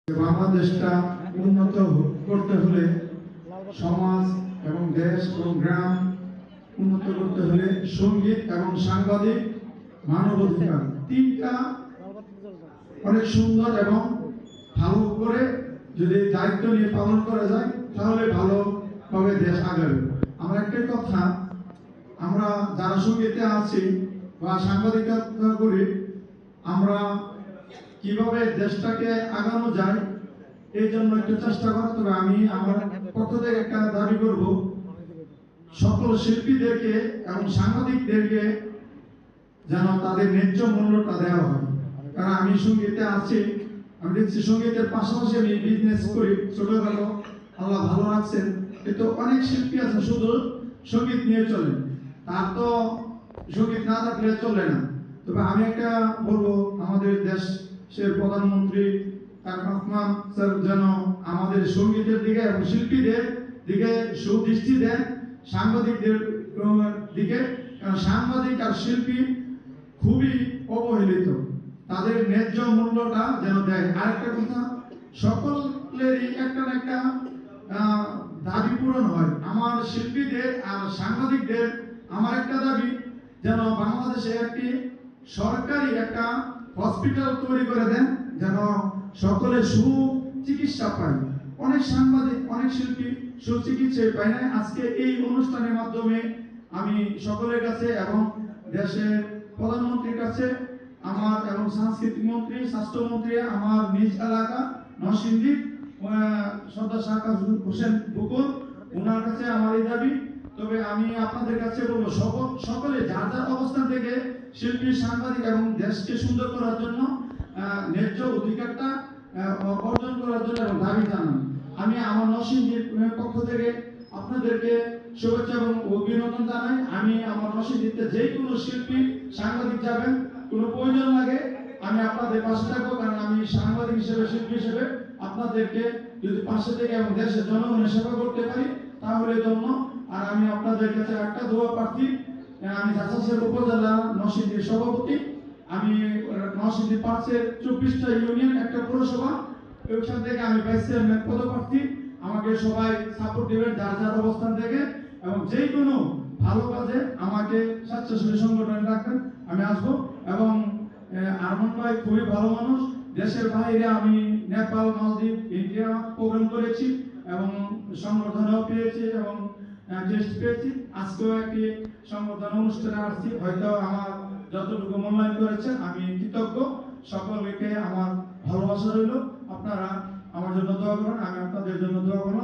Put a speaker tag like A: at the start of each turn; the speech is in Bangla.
A: বাংলাদেশটা উন্নত করতে হলে সমাজ এবং দেশ এবং গ্রাম উন্নত করতে হলে সঙ্গীত এবং সাংবাদিক মানবাধিকার তিনটা অনেক সুন্দর এবং ভালো করে যদি দায়িত্ব নিয়ে পালন করা যায় তাহলে ভালোভাবে দেশ আগাবে। আমার একটাই কথা, আমরা যারা সঙ্গীতে আছি বা সাংবাদিকতা করি, আমরা কিভাবে দেশটাকে আগানো যায় এই জন্য একটু চেষ্টা করা। তবে আমি আমার পক্ষ থেকে একটা দাবি করব, সকল শিল্পীদেরকে এবং সাংবাদিকদেরকে যেন তাদের ন্যায্য মূল্যটা দেওয়া হয়। কারণ আমি সঙ্গীতে আছি, আমি দেখছি সঙ্গীতের পাশাপাশি আমি বিজনেস করি ছোটখাটো, আল্লাহ ভালো রাখছেন। কিন্তু অনেক শিল্পী আছে শুধু সঙ্গীত নিয়ে চলে, তার তো সঙ্গীত না থাকলে চলে না। তবে আমি একটা বলবো, আমাদের দেশের প্রধানমন্ত্রী তারেক রহমান স্যার যেন আমাদের সঙ্গীতের দিকে এবং শিল্পীদের দিকে সুদৃষ্টি দেন, সাংবাদিকদের দিকে। কারণ সাংবাদিক আর শিল্পী খুবই অবহেলিত, তাদের ন্যায্য মূল্যটা যেন দেয়। আরেকটা কথা, সকলেরই একটা না একটা দাবি পূরণ হয়। আমার শিল্পীদের আর সাংবাদিকদের আমার একটা দাবি, যেন বাংলাদেশে একটি সরকারি একটা হসপিটাল তৈরি করে দেন, যেন সকলে সুচিকিৎসা পায়। অনেক সাংবাদিক অনেক শিল্পী সুচিকিৎসা পায় না। আজকে এই অনুষ্ঠানের মাধ্যমে আমি সকলের কাছে এবং দেশের প্রধানমন্ত্রীর কাছে আমার এবং সাংস্কৃতিক মন্ত্রী, স্বাস্থ্যমন্ত্রী, আমার নিজ এলাকা নরসিংদী সর্দার শাহকাজ হোসেন বকুল, ওনার কাছে আমার এই দাবি। তবে আমি আপনাদের কাছে বলবো, সকলে যার যার অবস্থান থেকে শিল্পী, সাংবাদিক এবং দেশকে সুন্দর করার জন্য ন্যায্য অধিকারটা অর্জন করার জন্য এবং দাবি জানান। আমি আমার নরসিংদীর পক্ষ থেকে আপনাদেরকে শুভেচ্ছা এবং অভিনন্দন জানাই। আমি আমার নরসিংদীতে যে কোনো শিল্পী, সাংবাদিক যাবেন, কোনো প্রয়োজন লাগে আমি আপনাদের পাশে থাকবো। কারণ আমি সাংবাদিক হিসেবে, শিল্পী হিসেবে আপনাদেরকে যদি পাশে থেকে এবং দেশের জনগণের সেবা করতে পারি তাহলে জন্য। আর আমি আপনাদের কাছে একটা দোয়া প্রার্থী, আমি জাসাসের উপজেলা নরসিংদীর সভাপতি। আমি নরসিংদী পার্সের 24টা ইউনিয়ন, একটা পৌরসভা, ওইখান থেকে আমি ভাইস চেয়ারম্যান পদপ্রার্থী। আমাকে সবাই সাপোর্ট দেবেন যার যার অবস্থান থেকে, এবং যে কোনো ভালো কাজে আমাকে স্বেচ্ছাসেবী সংগঠনে রাখবেন, আমি আসবো। এবং আরমান ভাই খুবই ভালো মানুষ। দেশের বাইরে আমি নেপাল, মালদ্বীপ, ইন্ডিয়া প্রোগ্রাম করেছি এবং সংগঠনেও পেয়েছি এবং টেস্ট পেয়েছি। আজকেও একটি সংগঠন অনুষ্ঠানে আসছি, হয়তো আমার যতটুকু মূল্যায়ন করেছেন আমি কৃতজ্ঞ। সকলকে আমার ভালোবাসা রইল। আপনারা আমার জন্য দোয়া করুন, আমি আপনাদের জন্য দোয়া করি।